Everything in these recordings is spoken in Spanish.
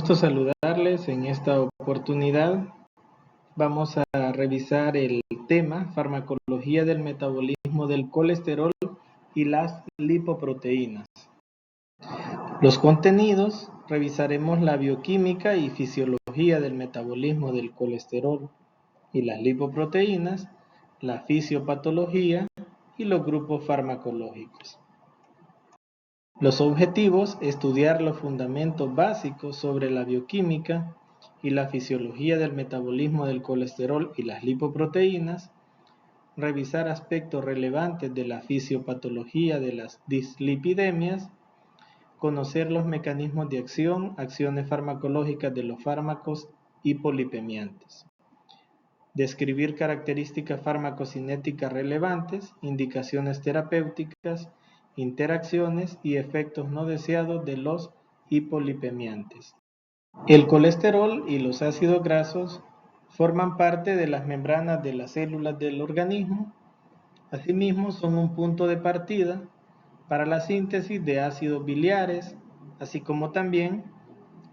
Gusto saludarles. En esta oportunidad vamos a revisar el tema farmacología del metabolismo del colesterol y las lipoproteínas. Los contenidos: revisaremos la bioquímica y fisiología del metabolismo del colesterol y las lipoproteínas, la fisiopatología y los grupos farmacológicos. Los objetivos: estudiar los fundamentos básicos sobre la bioquímica y la fisiología del metabolismo del colesterol y las lipoproteínas, revisar aspectos relevantes de la fisiopatología de las dislipidemias, conocer los mecanismos de acción, acciones farmacológicas de los fármacos hipolipemiantes, describir características farmacocinéticas relevantes, indicaciones terapéuticas, interacciones y efectos no deseados de los hipolipemiantes. El colesterol y los ácidos grasos forman parte de las membranas de las células del organismo. Asimismo, son un punto de partida para la síntesis de ácidos biliares, así como también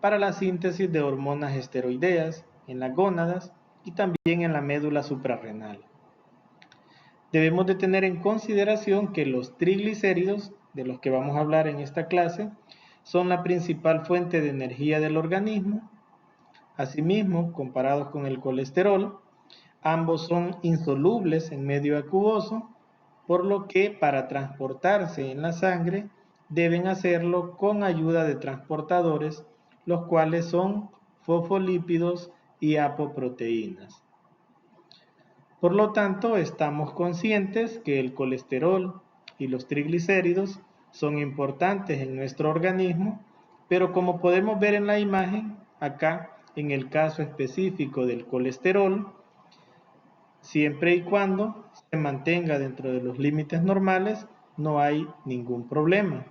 para la síntesis de hormonas esteroideas en las gónadas y también en la médula suprarrenal. Debemos de tener en consideración que los triglicéridos, de los que vamos a hablar en esta clase, son la principal fuente de energía del organismo. Asimismo, comparados con el colesterol, ambos son insolubles en medio acuoso, por lo que para transportarse en la sangre deben hacerlo con ayuda de transportadores, los cuales son fosfolípidos y apoproteínas. Por lo tanto, estamos conscientes que el colesterol y los triglicéridos son importantes en nuestro organismo, pero como podemos ver en la imagen, acá en el caso específico del colesterol, siempre y cuando se mantenga dentro de los límites normales, no hay ningún problema.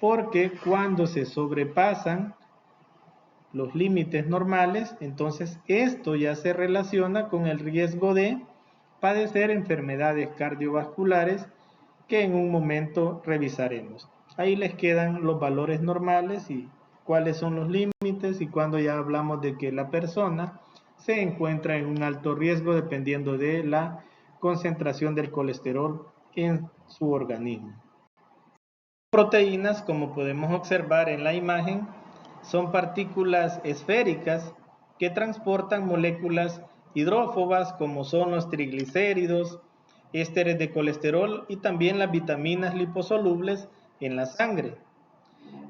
Porque cuando se sobrepasan los límites normales, entonces esto ya se relaciona con el riesgo de padecer enfermedades cardiovasculares que en un momento revisaremos. Ahí les quedan los valores normales y cuáles son los límites y cuando ya hablamos de que la persona se encuentra en un alto riesgo dependiendo de la concentración del colesterol en su organismo. Proteínas, como podemos observar en la imagen, son partículas esféricas que transportan moléculas hidrófobas como son los triglicéridos, ésteres de colesterol y también las vitaminas liposolubles en la sangre.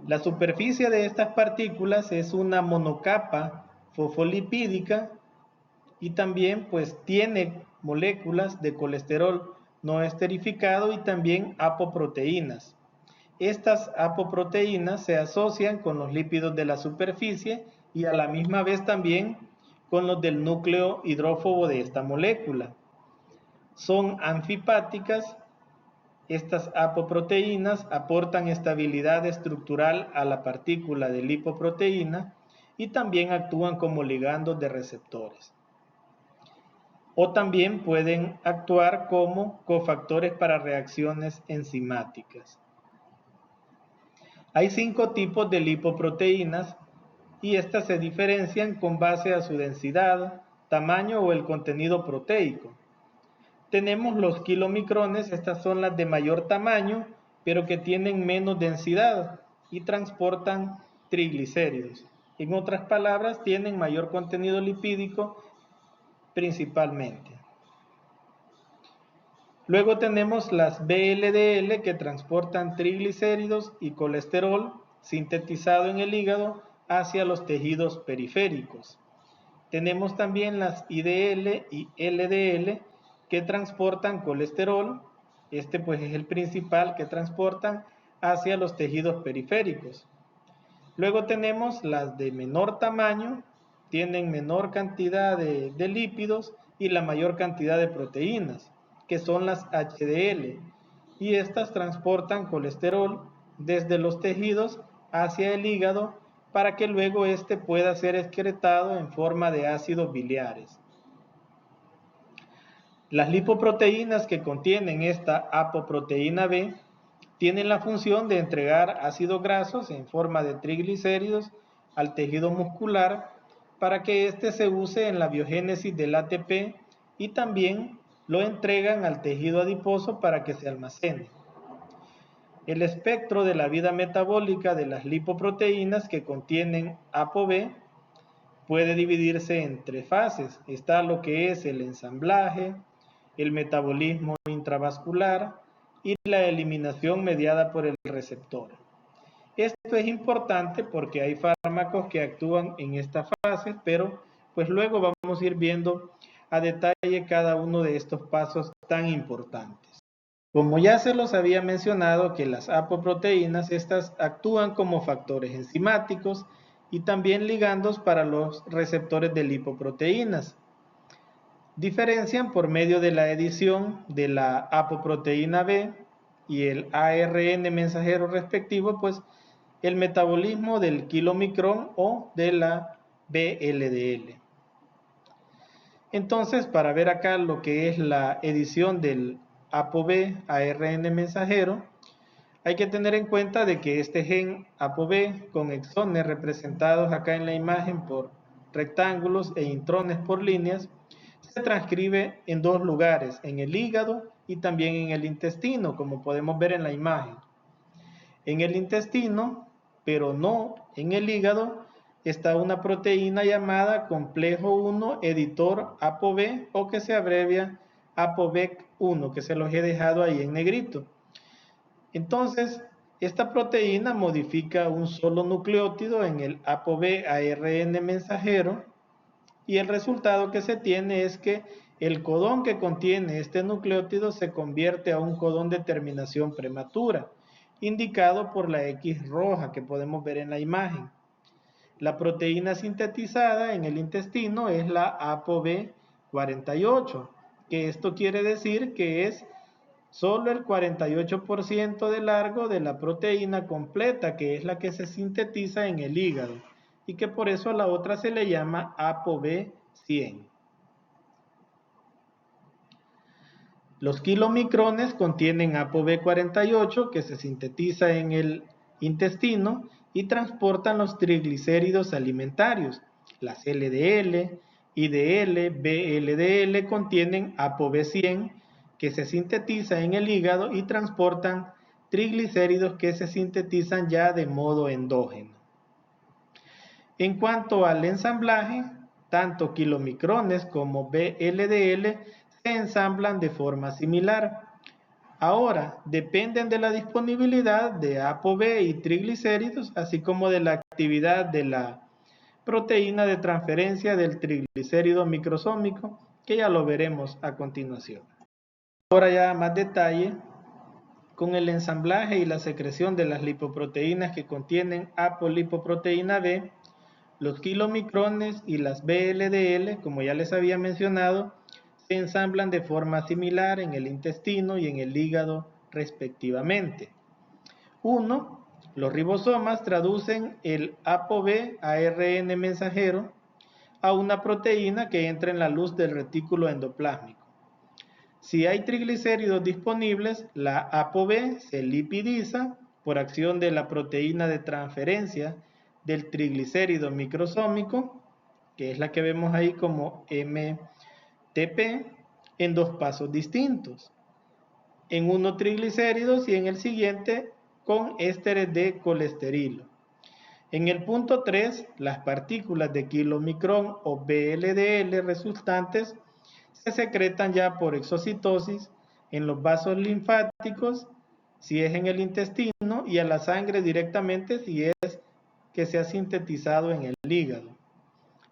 La superficie de estas partículas es una monocapa fosfolipídica y también pues tiene moléculas de colesterol no esterificado y también apoproteínas. Estas apoproteínas se asocian con los lípidos de la superficie y a la misma vez también con los del núcleo hidrófobo de esta molécula. Son anfipáticas. Estas apoproteínas aportan estabilidad estructural a la partícula de lipoproteína y también actúan como ligandos de receptores. O también pueden actuar como cofactores para reacciones enzimáticas. Hay 5 tipos de lipoproteínas y estas se diferencian con base a su densidad, tamaño o el contenido proteico. Tenemos los kilomicrones, estas son las de mayor tamaño, pero que tienen menos densidad y transportan triglicéridos. En otras palabras, tienen mayor contenido lipídico principalmente. Luego tenemos las VLDL que transportan triglicéridos y colesterol sintetizado en el hígado hacia los tejidos periféricos. Tenemos también las IDL y LDL que transportan colesterol, este pues es el principal que transportan hacia los tejidos periféricos. Luego tenemos las de menor tamaño, tienen menor cantidad de lípidos y la mayor cantidad de proteínas, que son las HDL, y estas transportan colesterol desde los tejidos hacia el hígado para que luego este pueda ser excretado en forma de ácidos biliares. Las lipoproteínas que contienen esta apoproteína B tienen la función de entregar ácidos grasos en forma de triglicéridos al tejido muscular para que éste se use en la biogénesis del ATP y también lo entregan al tejido adiposo para que se almacene. El espectro de la vida metabólica de las lipoproteínas que contienen ApoB puede dividirse en tres fases. Está lo que es el ensamblaje, el metabolismo intravascular y la eliminación mediada por el receptor. Esto es importante porque hay fármacos que actúan en esta fase, pero pues luego vamos a ir viendo a detalle cada uno de estos pasos tan importantes. Como ya se los había mencionado que las apoproteínas, estas actúan como factores enzimáticos y también ligandos para los receptores de lipoproteínas. Diferencian por medio de la edición de la apoproteína B y el ARN mensajero respectivo, pues el metabolismo del kilomicrón o de la VLDL. Entonces, para ver acá lo que es la edición del ApoB, ARN mensajero, hay que tener en cuenta de que este gen ApoB con exones representados acá en la imagen por rectángulos e intrones por líneas, se transcribe en dos lugares, en el hígado y también en el intestino, como podemos ver en la imagen. En el intestino, pero no en el hígado, está una proteína llamada complejo 1 editor ApoB o que se abrevia ApoBec1, que se los he dejado ahí en negrito. Entonces, esta proteína modifica un solo nucleótido en el ApoB ARN mensajero y el resultado que se tiene es que el codón que contiene este nucleótido se convierte a un codón de terminación prematura, indicado por la X roja que podemos ver en la imagen. La proteína sintetizada en el intestino es la ApoB48, que esto quiere decir que es solo el 48% de largo de la proteína completa, que es la que se sintetiza en el hígado, y que por eso a la otra se le llama ApoB100. Los kilomicrones contienen ApoB48 que se sintetiza en el intestino y transportan los triglicéridos alimentarios. Las LDL, IDL, VLDL contienen ApoB100 que se sintetiza en el hígado y transportan triglicéridos que se sintetizan ya de modo endógeno. En cuanto al ensamblaje, tanto kilomicrones como VLDL se ensamblan de forma similar. Ahora, dependen de la disponibilidad de ApoB y triglicéridos, así como de la actividad de la proteína de transferencia del triglicérido microsómico, que ya lo veremos a continuación. Ahora ya más detalle con el ensamblaje y la secreción de las lipoproteínas que contienen apolipoproteína B, los kilomicrones y las VLDL, como ya les había mencionado, se ensamblan de forma similar en el intestino y en el hígado respectivamente. 1. Los ribosomas traducen el ApoB ARN mensajero a una proteína que entra en la luz del retículo endoplásmico. Si hay triglicéridos disponibles, la ApoB se lipidiza por acción de la proteína de transferencia del triglicérido microsómico, que es la que vemos ahí como MTP, en dos pasos distintos. En uno triglicéridos y en el siguiente con ésteres de colesterilo. En el punto 3, las partículas de kilomicrón o VLDL resultantes se secretan ya por exocitosis en los vasos linfáticos, si es en el intestino, y a la sangre directamente si es que se ha sintetizado en el hígado.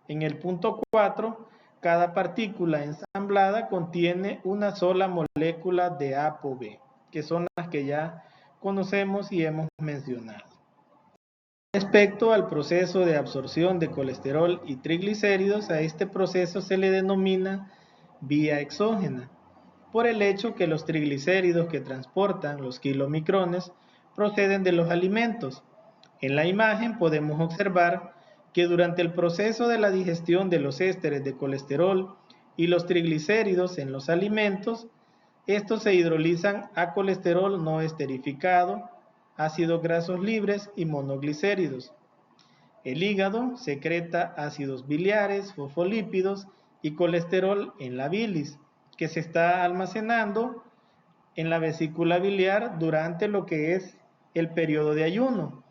En el punto 4, cada partícula ensamblada contiene una sola molécula de ApoB, que son las que ya conocemos y hemos mencionado. Respecto al proceso de absorción de colesterol y triglicéridos, a este proceso se le denomina vía exógena, por el hecho que los triglicéridos que transportan los kilomicrones proceden de los alimentos. En la imagen podemos observar que durante el proceso de la digestión de los ésteres de colesterol y los triglicéridos en los alimentos, estos se hidrolizan a colesterol no esterificado, ácidos grasos libres y monoglicéridos. El hígado secreta ácidos biliares, fosfolípidos y colesterol en la bilis, que se está almacenando en la vesícula biliar durante lo que es el periodo de ayuno.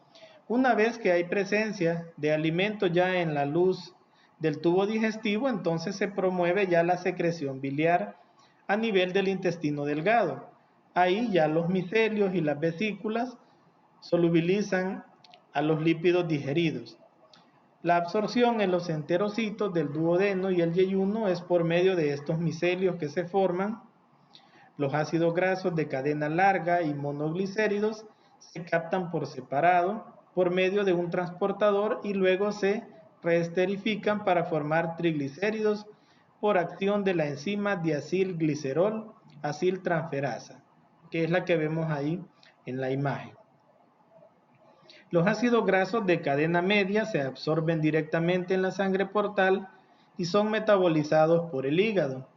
Una vez que hay presencia de alimento ya en la luz del tubo digestivo, entonces se promueve ya la secreción biliar a nivel del intestino delgado. Ahí ya los micelios y las vesículas solubilizan a los lípidos digeridos. La absorción en los enterocitos del duodeno y el yeyuno es por medio de estos micelios que se forman. Los ácidos grasos de cadena larga y monoglicéridos se captan por separado por medio de un transportador y luego se reesterifican para formar triglicéridos por acción de la enzima diacilglicerol aciltransferasa, que es la que vemos ahí en la imagen. Los ácidos grasos de cadena media se absorben directamente en la sangre portal y son metabolizados por el hígado.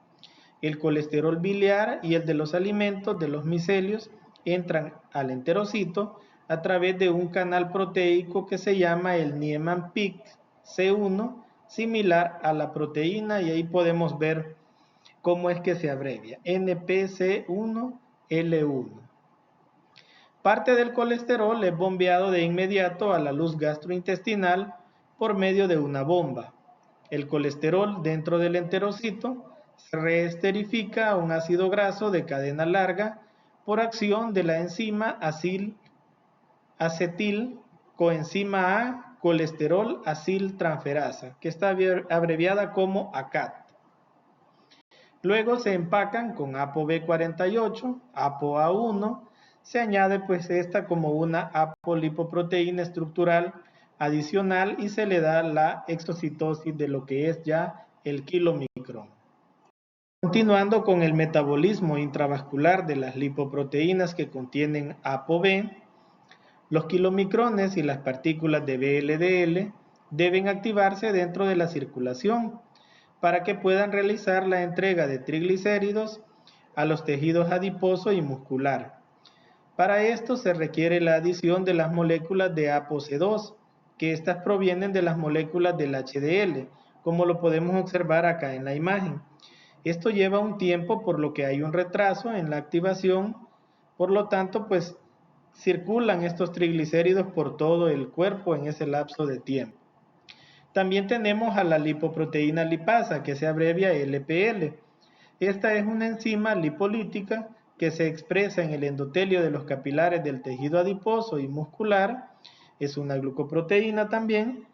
El colesterol biliar y el de los alimentos de los micelios entran al enterocito a través de un canal proteico que se llama el Niemann-Pick C1, similar a la proteína, y ahí podemos ver cómo es que se abrevia, NPC1L1. Parte del colesterol es bombeado de inmediato a la luz gastrointestinal por medio de una bomba. El colesterol dentro del enterocito se reesterifica a un ácido graso de cadena larga por acción de la enzima acetil coenzima A colesterol aciltransferasa, que está abreviada como ACAT. Luego se empacan con ApoB48, ApoA1, se añade pues esta como una apolipoproteína estructural adicional y se le da la exocitosis de lo que es ya el kilomicrón. Continuando con el metabolismo intravascular de las lipoproteínas que contienen ApoB, los kilomicrones y las partículas de VLDL deben activarse dentro de la circulación para que puedan realizar la entrega de triglicéridos a los tejidos adiposo y muscular. Para esto se requiere la adición de las moléculas de ApoC2, que estas provienen de las moléculas del HDL, como lo podemos observar acá en la imagen. Esto lleva un tiempo, por lo que hay un retraso en la activación, por lo tanto, pues circulan estos triglicéridos por todo el cuerpo en ese lapso de tiempo. También tenemos a la lipoproteína lipasa, que se abrevia LPL. Esta es una enzima lipolítica que se expresa en el endotelio de los capilares del tejido adiposo y muscular. Es una glucoproteína también.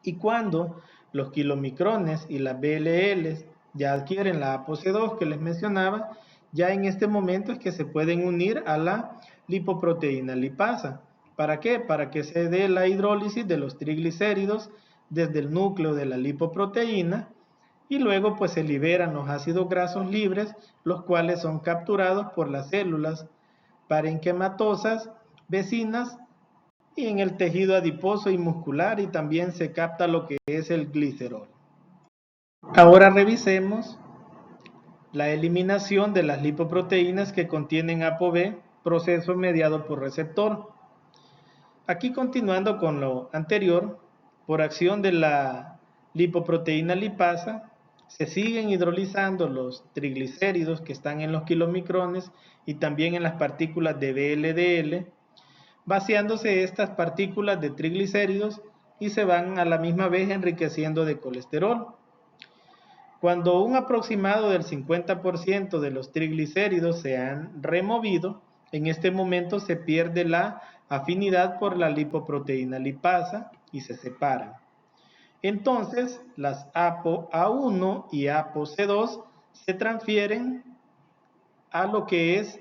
Y cuando los kilomicrones y las BLL ya adquieren la ApoC2 que les mencionaba, ya en este momento es que se pueden unir a la lipoproteína lipasa. ¿Para qué? Para que se dé la hidrólisis de los triglicéridos desde el núcleo de la lipoproteína y luego pues se liberan los ácidos grasos libres, los cuales son capturados por las células parenquimatosas vecinas y en el tejido adiposo y muscular, y también se capta lo que es el glicerol. Ahora revisemos la eliminación de las lipoproteínas que contienen ApoB, proceso mediado por receptor. Aquí, continuando con lo anterior, por acción de la lipoproteína lipasa, se siguen hidrolizando los triglicéridos que están en los kilomicrones y también en las partículas de VLDL, vaciándose estas partículas de triglicéridos y se van a la misma vez enriqueciendo de colesterol. Cuando un aproximado del 50% de los triglicéridos se han removido, en este momento se pierde la afinidad por la lipoproteína lipasa y se separan. Entonces, las ApoA1 y ApoC2 se transfieren a lo que es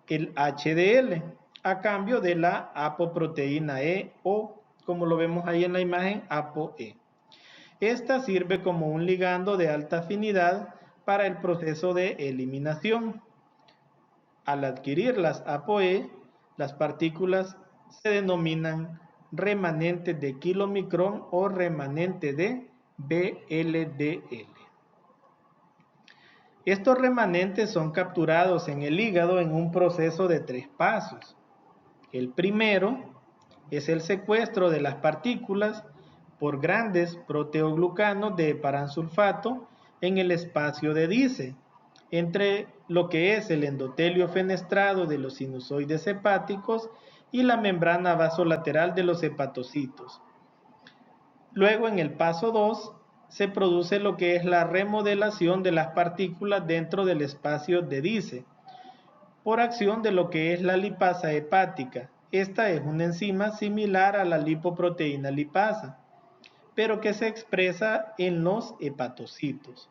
el HDL, a cambio de la apoproteína E o, como lo vemos ahí en la imagen, ApoE. Esta sirve como un ligando de alta afinidad para el proceso de eliminación. Al adquirir las ApoE, las partículas se denominan remanentes de kilomicrón o remanente de VLDL. Estos remanentes son capturados en el hígado en un proceso de 3 pasos. El primero es el secuestro de las partículas por grandes proteoglucanos de heparansulfato en el espacio de Dice, entre lo que es el endotelio fenestrado de los sinusoides hepáticos y la membrana vasolateral de los hepatocitos. Luego, en el paso 2, se produce lo que es la remodelación de las partículas dentro del espacio de Dice, por acción de lo que es la lipasa hepática. Esta es una enzima similar a la lipoproteína lipasa, pero que se expresa en los hepatocitos.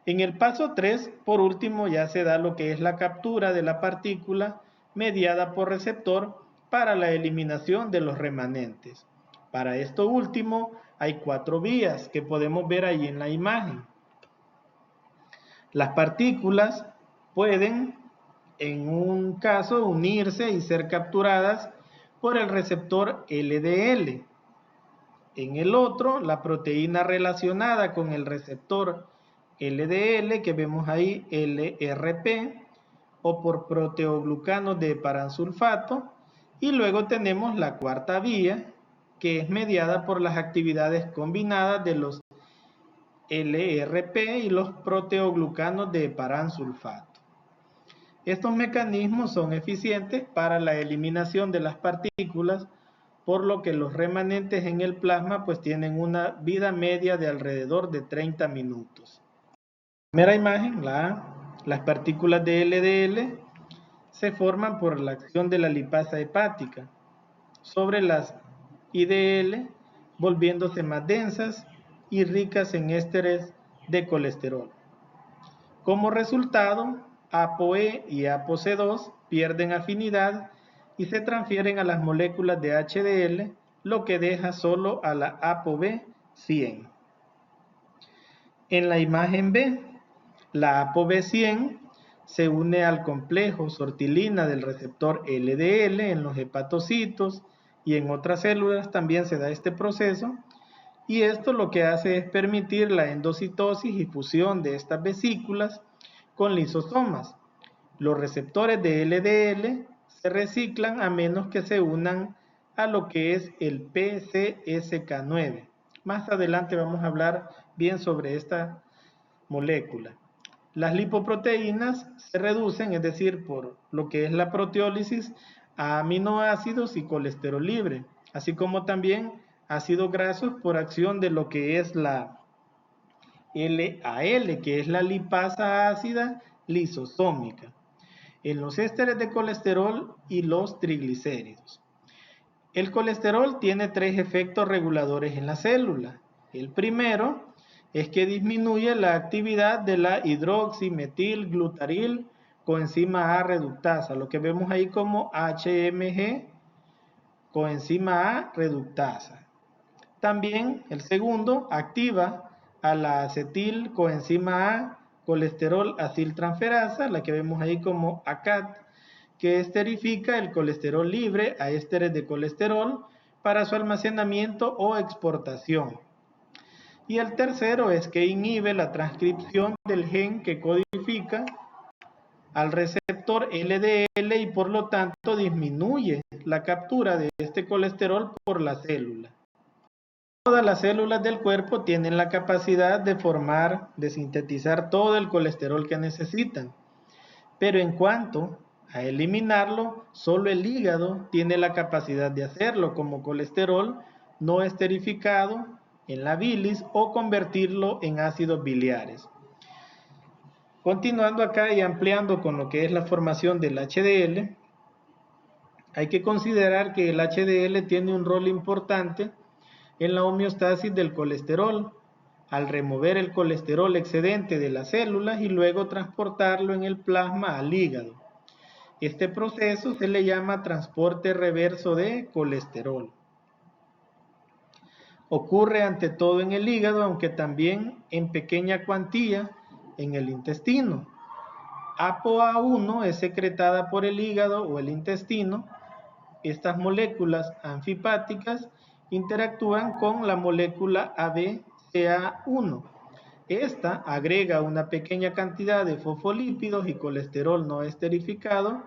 En el paso 3, por último, ya se da lo que es la captura de la partícula mediada por receptor para la eliminación de los remanentes. Para esto último, hay 4 vías que podemos ver ahí en la imagen. Las partículas pueden, en un caso, unirse y ser capturadas por el receptor LDL. En el otro, la proteína relacionada con el receptor LDL, que vemos ahí, LRP, o por proteoglucanos de heparansulfato. Y luego tenemos la cuarta vía, que es mediada por las actividades combinadas de los LRP y los proteoglucanos de heparansulfato. Estos mecanismos son eficientes para la eliminación de las partículas, por lo que los remanentes en el plasma pues tienen una vida media de alrededor de 30 minutos. Primera imagen, las partículas de LDL se forman por la acción de la lipasa hepática sobre las IDL, volviéndose más densas y ricas en ésteres de colesterol. Como resultado, ApoE y ApoC2 pierden afinidad y se transfieren a las moléculas de HDL, lo que deja solo a la ApoB100. En la imagen B, la ApoB100 se une al complejo sortilina del receptor LDL en los hepatocitos y en otras células también se da este proceso, y esto lo que hace es permitir la endocitosis y fusión de estas vesículas con lisosomas. Los receptores de LDL se reciclan a menos que se unan a lo que es el PCSK9. Más adelante vamos a hablar bien sobre esta molécula. Las lipoproteínas se reducen, es decir, por lo que es la proteólisis, a aminoácidos y colesterol libre, así como también ácidos grasos por acción de lo que es la LAL, que es la lipasa ácida lisosómica, en los ésteres de colesterol y los triglicéridos. El colesterol tiene 3 efectos reguladores en la célula. El primero es que disminuye la actividad de la hidroximetilglutaril coenzima A reductasa, lo que vemos ahí como HMG coenzima A reductasa. También el segundo activa a la acetil coenzima A colesterol aciltransferasa, la que vemos ahí como ACAT, que esterifica el colesterol libre a ésteres de colesterol para su almacenamiento o exportación. Y el tercero es que inhibe la transcripción del gen que codifica al receptor LDL y por lo tanto disminuye la captura de este colesterol por la célula. Todas las células del cuerpo tienen la capacidad de sintetizar todo el colesterol que necesitan, pero en cuanto a eliminarlo, solo el hígado tiene la capacidad de hacerlo como colesterol no esterificado en la bilis o convertirlo en ácidos biliares. Continuando acá y ampliando con lo que es la formación del HDL, hay que considerar que el HDL tiene un rol importante en la homeostasis del colesterol, al remover el colesterol excedente de las células y luego transportarlo en el plasma al hígado. Este proceso se le llama transporte reverso de colesterol. Ocurre ante todo en el hígado, aunque también en pequeña cuantía en el intestino. ApoA1 es secretada por el hígado o el intestino. Estas moléculas anfipáticas interactúan con la molécula ABCA1. Esta agrega una pequeña cantidad de fosfolípidos y colesterol no esterificado,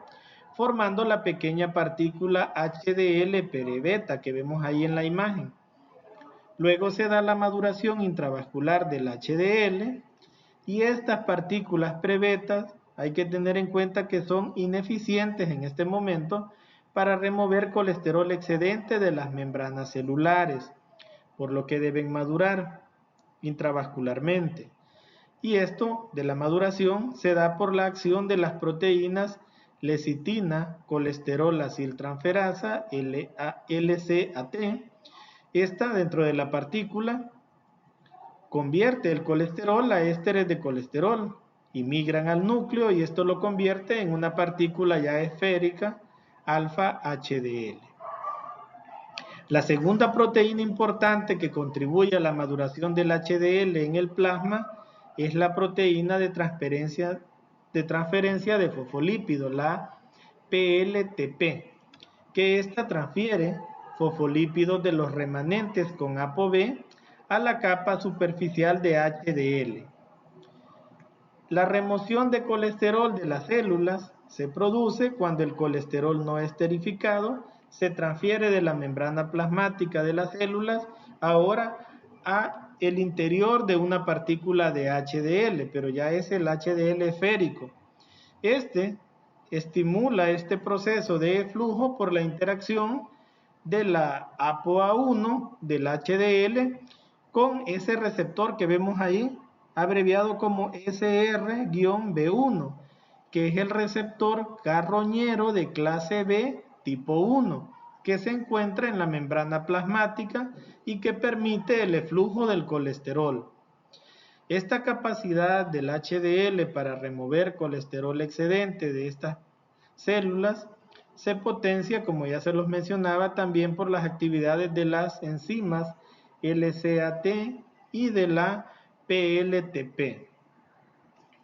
formando la pequeña partícula HDL perebeta que vemos ahí en la imagen. Luego se da la maduración intravascular del HDL y estas partículas prebetas hay que tener en cuenta que son ineficientes en este momento para remover colesterol excedente de las membranas celulares, por lo que deben madurar intravascularmente. Y esto de la maduración se da por la acción de las proteínas lecitina, colesterol aciltransferasa, LCAT. Esta dentro de la partícula convierte el colesterol a ésteres de colesterol y migran al núcleo y esto lo convierte en una partícula ya esférica, alfa HDL. La segunda proteína importante que contribuye a la maduración del HDL en el plasma es la proteína de transferencia de fosfolípidos, la PLTP, que esta transfiere fosfolípidos de los remanentes con ApoB a la capa superficial de HDL. La remoción de colesterol de las células se produce cuando el colesterol no esterificado se transfiere de la membrana plasmática de las células ahora a el interior de una partícula de HDL, pero ya es el HDL esférico. Este estimula este proceso de flujo por la interacción de la ApoA1 del HDL con ese receptor que vemos ahí, abreviado como SR-B1, que es el receptor carroñero de clase B tipo 1, que se encuentra en la membrana plasmática y que permite el eflujo del colesterol. Esta capacidad del HDL para remover colesterol excedente de estas células se potencia, como ya se los mencionaba, también por las actividades de las enzimas LCAT y de la PLTP,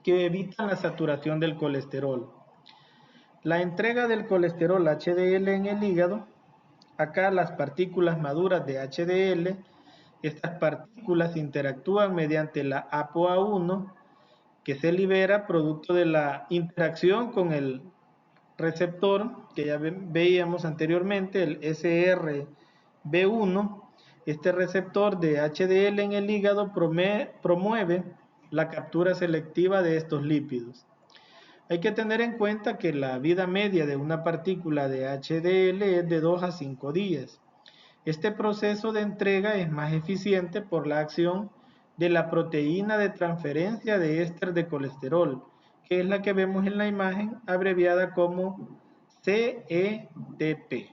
que evitan la saturación del colesterol. La entrega del colesterol HDL en el hígado, acá las partículas maduras de HDL, estas partículas interactúan mediante la ApoA1, que se libera producto de la interacción con el receptor que ya veíamos anteriormente, el SRB1. Este receptor de HDL en el hígado promueve la captura selectiva de estos lípidos. Hay que tener en cuenta que la vida media de una partícula de HDL es de 2 a 5 días. Este proceso de entrega es más eficiente por la acción de la proteína de transferencia de éster de colesterol, que es la que vemos en la imagen, abreviada como CETP,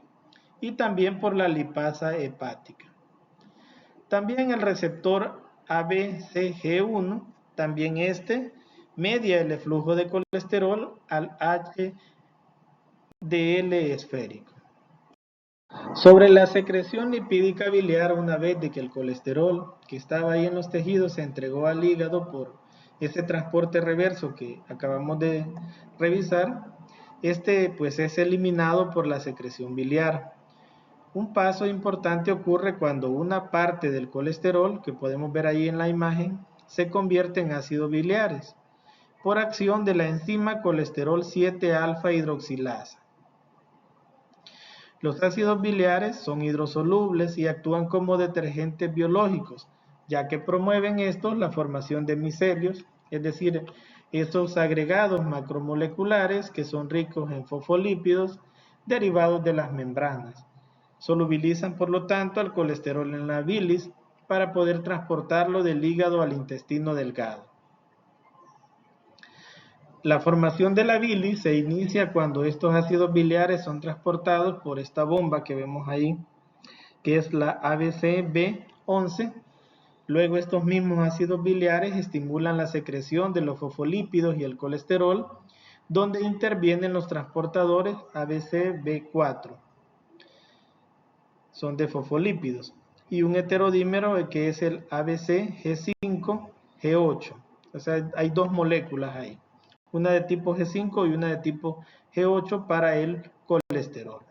y también por la lipasa hepática. También el receptor ABCG1, también media el flujo de colesterol al HDL esférico. Sobre la secreción lipídica biliar, una vez de que el colesterol que estaba ahí en los tejidos se entregó al hígado por ese transporte reverso que acabamos de revisar, pues es eliminado por la secreción biliar. Un paso importante ocurre cuando una parte del colesterol, que podemos ver ahí en la imagen, se convierte en ácidos biliares por acción de la enzima colesterol 7-alfa hidroxilasa. Los ácidos biliares son hidrosolubles y actúan como detergentes biológicos, ya que promueven estos la formación de micelios, es decir, esos agregados macromoleculares que son ricos en fosfolípidos derivados de las membranas. Solubilizan, por lo tanto, al colesterol en la bilis para poder transportarlo del hígado al intestino delgado. La formación de la bilis se inicia cuando estos ácidos biliares son transportados por esta bomba que vemos ahí, que es la ABCB11. Luego estos mismos ácidos biliares estimulan la secreción de los fosfolípidos y el colesterol, donde intervienen los transportadores ABCB4. Son de fosfolípidos. Y un heterodímero que es el ABCG5G8. O sea, hay dos moléculas ahí. Una de tipo G5 y una de tipo G8 para el colesterol.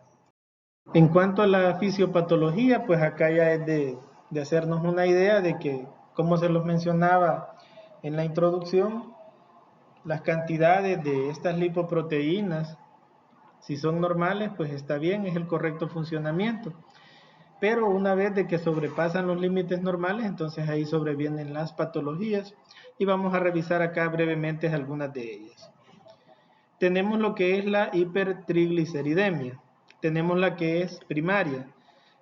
En cuanto a la fisiopatología, pues acá ya es de hacernos una idea de que, como se los mencionaba en la introducción, las cantidades de estas lipoproteínas Si son normales, pues está bien, es el correcto funcionamiento. Pero una vez de que sobrepasan los límites normales, entonces ahí sobrevienen las patologías y vamos a revisar acá brevemente algunas de ellas. Tenemos lo que es la hipertrigliceridemia, tenemos la que es primaria.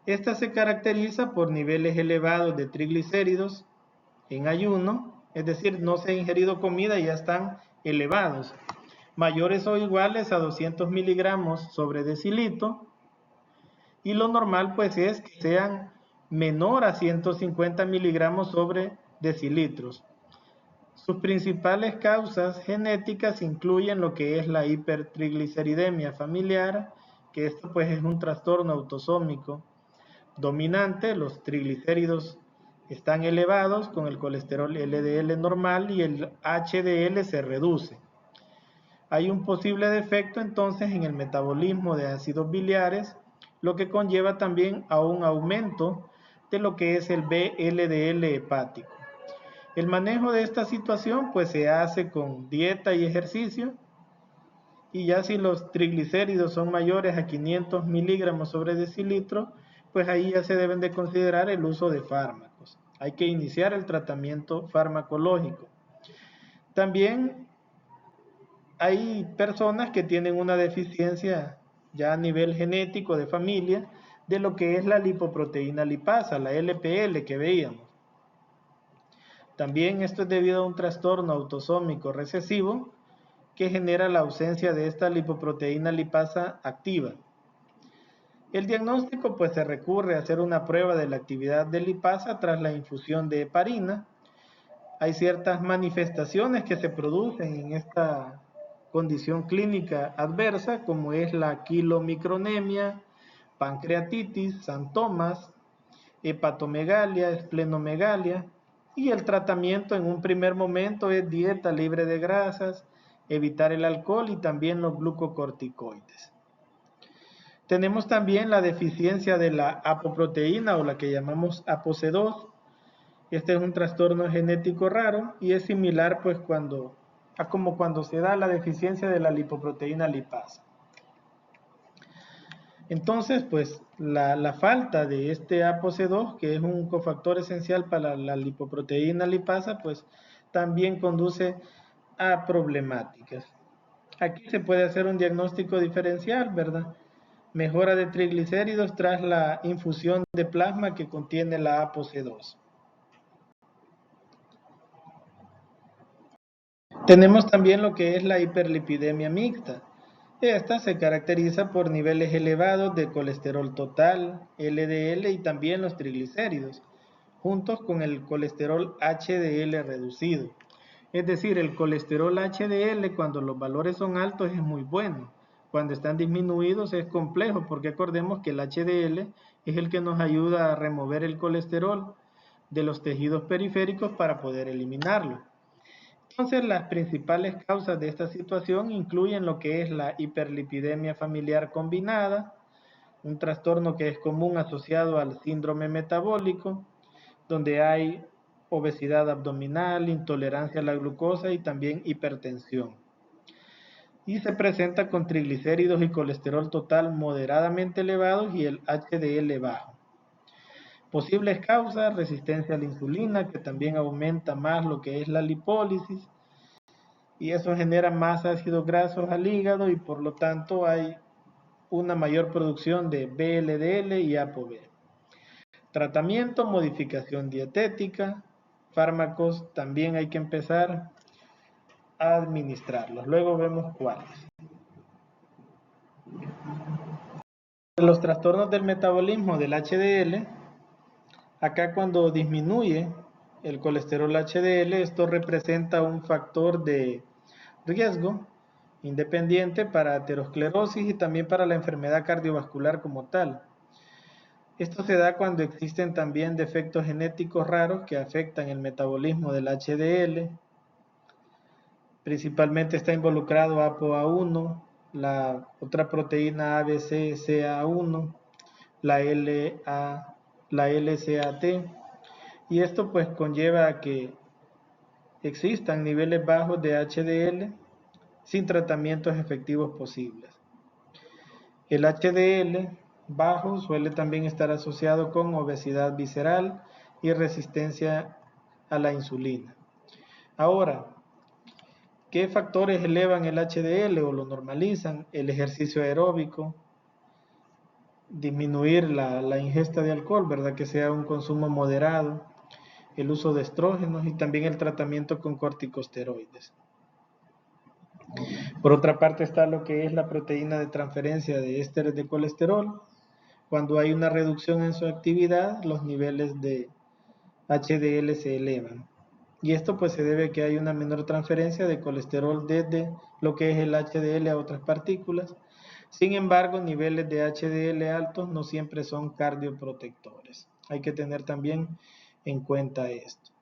Esta se caracteriza por niveles elevados de triglicéridos en ayuno, es decir, no se ha ingerido comida y ya están elevados, mayores o iguales a 200 miligramos sobre decilitro, y lo normal pues es que sean menor a 150 miligramos sobre decilitros. Sus principales causas genéticas incluyen lo que es la hipertrigliceridemia familiar, que esto pues es un trastorno autosómico dominante. Los triglicéridos están elevados con el colesterol LDL normal y el HDL se reduce. Hay un posible defecto entonces en el metabolismo de ácidos biliares, lo que conlleva también a un aumento de lo que es el VLDL hepático. El manejo de esta situación pues se hace con dieta y ejercicio, y ya si los triglicéridos son mayores a 500 miligramos sobre decilitro, pues ahí ya se deben de considerar el uso de fármacos. Hay que iniciar el tratamiento farmacológico. También hay personas que tienen una deficiencia ya a nivel genético de familia de lo que es la lipoproteína lipasa, la LPL que veíamos. También esto es debido a un trastorno autosómico recesivo que genera la ausencia de esta lipoproteína lipasa activa. El diagnóstico pues se recurre a hacer una prueba de la actividad de lipasa tras la infusión de heparina. Hay ciertas manifestaciones que se producen en esta condición clínica adversa, como es la quilomicronemia, pancreatitis, santomas, hepatomegalia, esplenomegalia, y el tratamiento en un primer momento es dieta libre de grasas, evitar el alcohol y también los glucocorticoides. Tenemos también la deficiencia de la apoproteína o la que llamamos ApoC2. Este es un trastorno genético raro y es similar pues como cuando se da la deficiencia de la lipoproteína lipasa. Entonces, pues la falta de este ApoC2, que es un cofactor esencial para la lipoproteína lipasa, pues también conduce a problemáticas. Aquí se puede hacer un diagnóstico diferencial, ¿verdad? Mejora de triglicéridos tras la infusión de plasma que contiene la ApoC2. Tenemos también lo que es la hiperlipidemia mixta. Esta se caracteriza por niveles elevados de colesterol total, LDL y también los triglicéridos, juntos con el colesterol HDL reducido. Es decir, el colesterol HDL cuando los valores son altos es muy bueno. Cuando están disminuidos es complejo, porque acordemos que el HDL es el que nos ayuda a remover el colesterol de los tejidos periféricos para poder eliminarlo. Entonces, las principales causas de esta situación incluyen lo que es la hiperlipidemia familiar combinada, un trastorno que es común asociado al síndrome metabólico, donde hay obesidad abdominal, intolerancia a la glucosa y también hipertensión. Y se presenta con triglicéridos y colesterol total moderadamente elevados y el HDL bajo. Posibles causas: resistencia a la insulina, que también aumenta más lo que es la lipólisis, y eso genera más ácidos grasos al hígado y por lo tanto hay una mayor producción de VLDL y ApoB. Tratamiento: modificación dietética, fármacos también hay que empezar a administrarlos. Luego vemos cuáles. Los trastornos del metabolismo del HDL, acá cuando disminuye el colesterol HDL, esto representa un factor de riesgo independiente para aterosclerosis y también para la enfermedad cardiovascular como tal. Esto se da cuando existen también defectos genéticos raros que afectan el metabolismo del HDL. Principalmente está involucrado ApoA1, la otra proteína ABCCA1, la LCAT, y esto pues conlleva a que existan niveles bajos de HDL sin tratamientos efectivos posibles. El HDL bajo suele también estar asociado con obesidad visceral y resistencia a la insulina. Ahora, ¿qué factores elevan el HDL o lo normalizan? El ejercicio aeróbico, disminuir la ingesta de alcohol, ¿verdad? Que sea un consumo moderado, el uso de estrógenos y también el tratamiento con corticosteroides. Por otra parte está lo que es la proteína de transferencia de ésteres de colesterol. Cuando hay una reducción en su actividad, los niveles de HDL se elevan. Y esto pues se debe a que hay una menor transferencia de colesterol desde lo que es el HDL a otras partículas. Sin embargo, niveles de HDL altos no siempre son cardioprotectores. Hay que tener también en cuenta esto,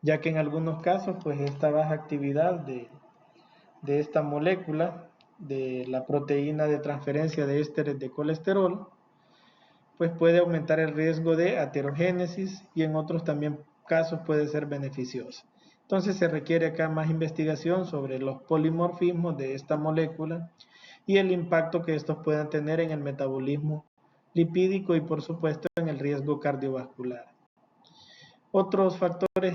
ya que en algunos casos pues esta baja actividad de esta molécula, de la proteína de transferencia de ésteres de colesterol, pues puede aumentar el riesgo de aterogénesis y en otros también casos puede ser beneficiosa. Entonces se requiere acá más investigación sobre los polimorfismos de esta molécula y el impacto que estos puedan tener en el metabolismo lipídico y por supuesto en el riesgo cardiovascular. Otros factores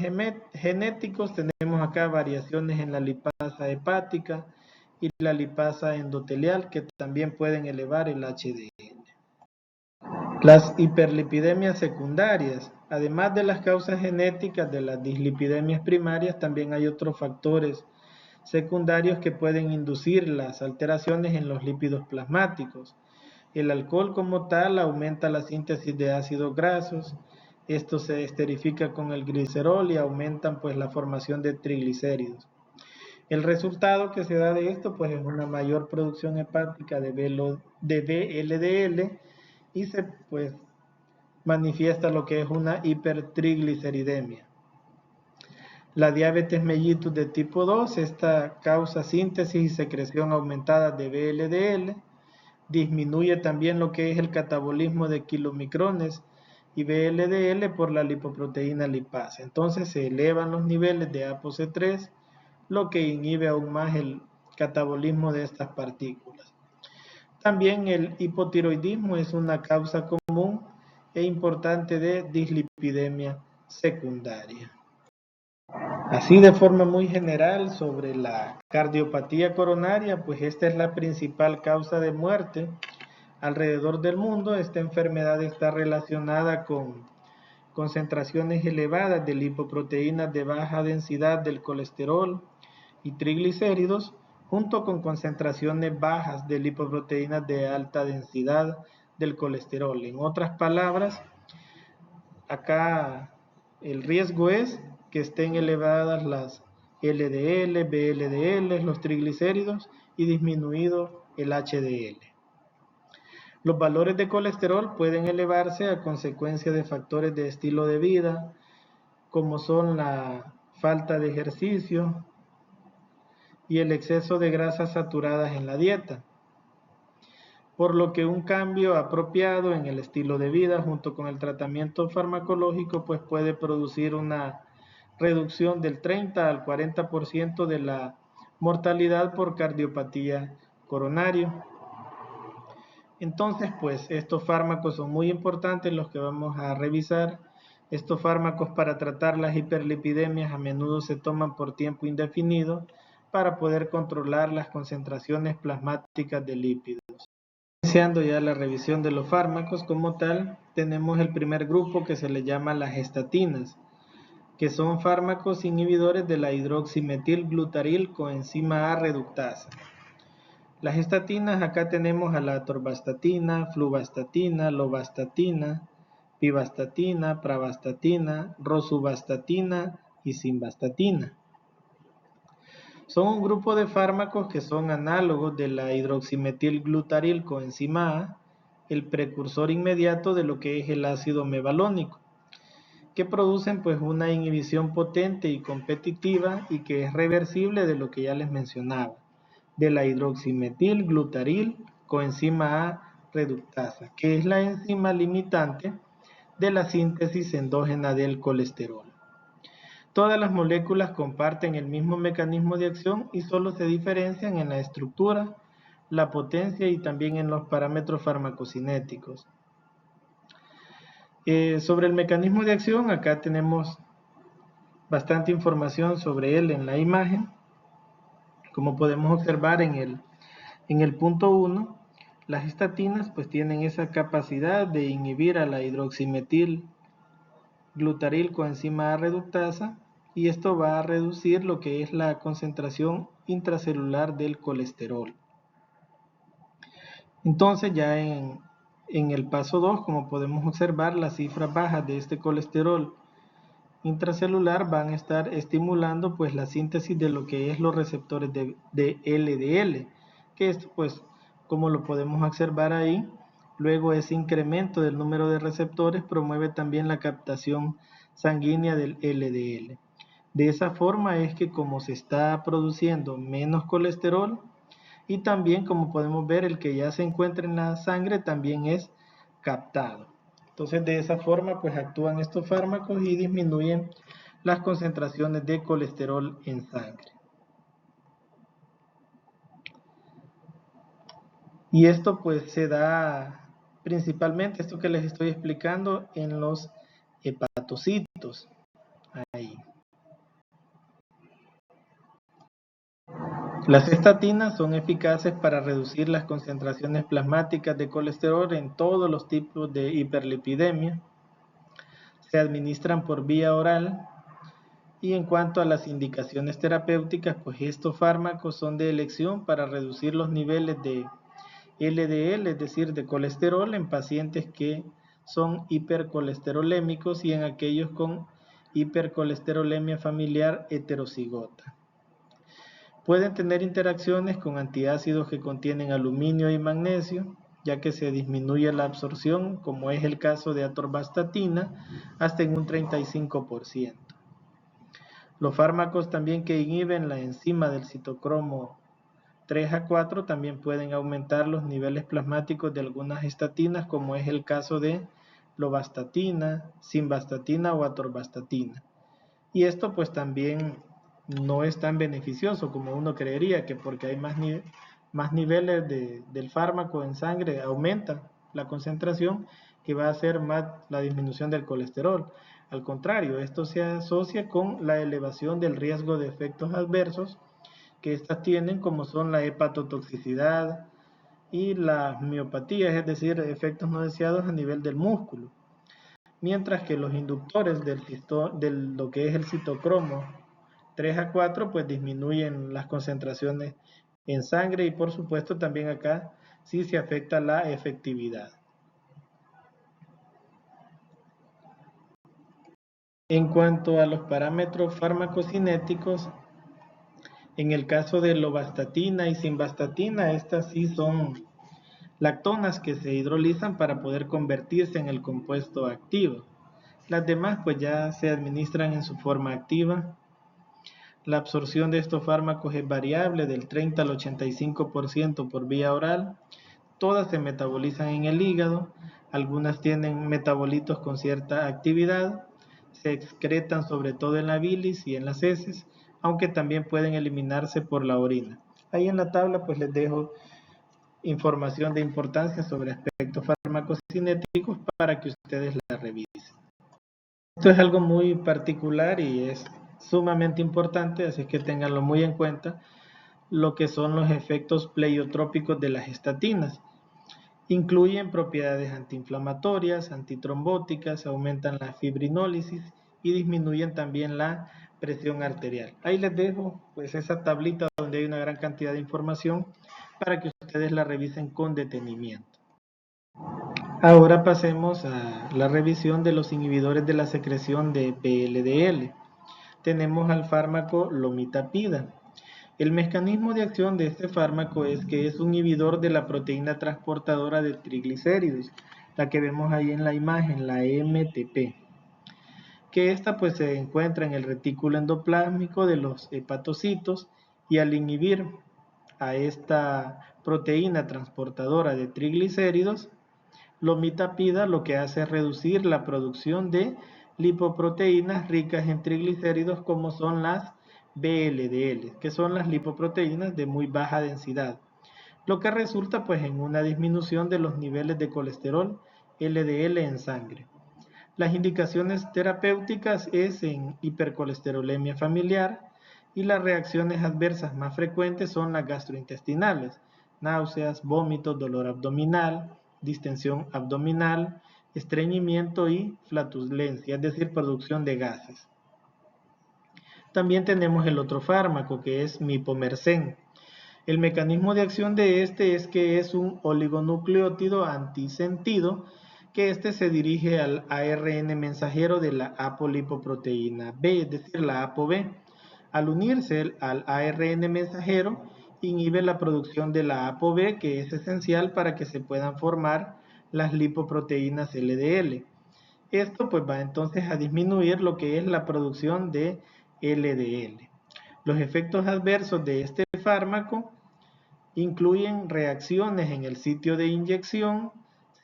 genéticos, tenemos acá variaciones en la lipasa hepática y la lipasa endotelial que también pueden elevar el HDL. Las hiperlipidemias secundarias, además de las causas genéticas de las dislipidemias primarias, también hay otros factores secundarios que pueden inducir las alteraciones en los lípidos plasmáticos. El alcohol como tal aumenta la síntesis de ácidos grasos, esto se esterifica con el glicerol y aumentan pues la formación de triglicéridos. El resultado que se da de esto pues es una mayor producción hepática de VLDL y se pues manifiesta lo que es una hipertrigliceridemia. La diabetes mellitus de tipo 2, esta causa síntesis y secreción aumentada de VLDL, disminuye también lo que es el catabolismo de kilomicrones y VLDL por la lipoproteína lipasa. Entonces se elevan los niveles de ApoC3, lo que inhibe aún más el catabolismo de estas partículas. También el hipotiroidismo es una causa común e importante de dislipidemia secundaria. Así de forma muy general sobre la cardiopatía coronaria, pues esta es la principal causa de muerte alrededor del mundo. Esta enfermedad está relacionada con concentraciones elevadas de lipoproteínas de baja densidad del colesterol y triglicéridos, junto con concentraciones bajas de lipoproteínas de alta densidad del colesterol. En otras palabras, acá el riesgo es que estén elevadas las LDL, VLDL, los triglicéridos y disminuido el HDL. Los valores de colesterol pueden elevarse a consecuencia de factores de estilo de vida, como son la falta de ejercicio y el exceso de grasas saturadas en la dieta. Por lo que un cambio apropiado en el estilo de vida junto con el tratamiento farmacológico pues puede producir una reducción del 30 al 40% de la mortalidad por cardiopatía coronaria. Entonces, pues estos fármacos son muy importantes los que vamos a revisar. Estos fármacos para tratar las hiperlipidemias a menudo se toman por tiempo indefinido para poder controlar las concentraciones plasmáticas de lípidos. Iniciando ya la revisión de los fármacos como tal, tenemos el primer grupo que se le llama las estatinas, que son fármacos inhibidores de la hidroximetilglutaril coenzima A reductasa. Las estatinas, acá tenemos a la atorvastatina, fluvastatina, lovastatina, pivastatina, pravastatina, rosuvastatina y simvastatina. Son un grupo de fármacos que son análogos de la hidroximetilglutaril coenzima A, el precursor inmediato de lo que es el ácido mevalónico, que producen pues una inhibición potente y competitiva y que es reversible de lo que ya les mencionaba, de la hidroximetilglutaril coenzima A reductasa, que es la enzima limitante de la síntesis endógena del colesterol. Todas las moléculas comparten el mismo mecanismo de acción y solo se diferencian en la estructura, la potencia y también en los parámetros farmacocinéticos. Sobre el mecanismo de acción, acá tenemos bastante información sobre él en la imagen. Como podemos observar en el punto 1, las estatinas pues tienen esa capacidad de inhibir a la hidroximetil glutaril coenzima A reductasa, y esto va a reducir lo que es la concentración intracelular del colesterol. Entonces ya en el paso 2, como podemos observar, las cifras bajas de este colesterol intracelular van a estar estimulando pues la síntesis de lo que es los receptores de LDL, que esto pues como lo podemos observar ahí, luego ese incremento del número de receptores promueve también la captación sanguínea del LDL. De esa forma es que como se está produciendo menos colesterol, y también como podemos ver el que ya se encuentra en la sangre también es captado. Entonces de esa forma pues actúan estos fármacos y disminuyen las concentraciones de colesterol en sangre. Y esto pues se da principalmente, esto que les estoy explicando, en los hepatocitos. Ahí. Las estatinas son eficaces para reducir las concentraciones plasmáticas de colesterol en todos los tipos de hiperlipidemia. Se administran por vía oral, y en cuanto a las indicaciones terapéuticas, pues estos fármacos son de elección para reducir los niveles de LDL, es decir, de colesterol, en pacientes que son hipercolesterolémicos y en aquellos con hipercolesterolemia familiar heterocigota. Pueden tener interacciones con antiácidos que contienen aluminio y magnesio, ya que se disminuye la absorción, como es el caso de atorvastatina, hasta en un 35%. Los fármacos también que inhiben la enzima del citocromo 3A4 también pueden aumentar los niveles plasmáticos de algunas estatinas, como es el caso de lovastatina, simvastatina o atorvastatina. Y esto pues también no es tan beneficioso como uno creería, que porque hay más niveles del fármaco en sangre aumenta la concentración, que va a hacer más la disminución del colesterol. Al contrario, esto se asocia con la elevación del riesgo de efectos adversos que estas tienen, como son la hepatotoxicidad y las miopatías, es decir, efectos no deseados a nivel del músculo. Mientras que los inductores de lo que es el citocromo 3A4 pues disminuyen las concentraciones en sangre, y por supuesto también acá sí se afecta la efectividad. En cuanto a los parámetros farmacocinéticos, en el caso de lovastatina y simvastatina, estas sí son lactonas que se hidrolizan para poder convertirse en el compuesto activo. Las demás pues ya se administran en su forma activa. La absorción de estos fármacos es variable del 30 al 85% por vía oral. Todas se metabolizan en el hígado, algunas tienen metabolitos con cierta actividad, se excretan sobre todo en la bilis y en las heces, aunque también pueden eliminarse por la orina. Ahí en la tabla pues les dejo información de importancia sobre aspectos farmacocinéticos para que ustedes la revisen. Esto es algo muy particular y es sumamente importante, así que ténganlo muy en cuenta, lo que son los efectos pleiotrópicos de las estatinas. Incluyen propiedades antiinflamatorias, antitrombóticas, aumentan la fibrinólisis y disminuyen también la presión arterial. Ahí les dejo pues esa tablita donde hay una gran cantidad de información para que ustedes la revisen con detenimiento. Ahora pasemos a la revisión de los inhibidores de la secreción de VLDL. Tenemos al fármaco lomitapida. El mecanismo de acción de este fármaco es que es un inhibidor de la proteína transportadora de triglicéridos, la que vemos ahí en la imagen, la MTP, que esta pues se encuentra en el retículo endoplásmico de los hepatocitos, y al inhibir a esta proteína transportadora de triglicéridos, lomitapida lo que hace es reducir la producción de lipoproteínas ricas en triglicéridos, como son las VLDL, que son las lipoproteínas de muy baja densidad, lo que resulta pues en una disminución de los niveles de colesterol LDL en sangre. Las indicaciones terapéuticas es en hipercolesterolemia familiar y las reacciones adversas más frecuentes son las gastrointestinales, náuseas, vómitos, dolor abdominal, distensión abdominal, estreñimiento y flatulencia, es decir, producción de gases. También tenemos el otro fármaco que es mipomercen. El mecanismo de acción de este es que es un oligonucleótido antisentido que se dirige al ARN mensajero de la apolipoproteína B, es decir, la ApoB. Al unirse al ARN mensajero, inhibe la producción de la ApoB, que es esencial para que se puedan formar las lipoproteínas LDL. Esto pues va entonces a disminuir lo que es la producción de LDL. Los efectos adversos de este fármaco incluyen reacciones en el sitio de inyección,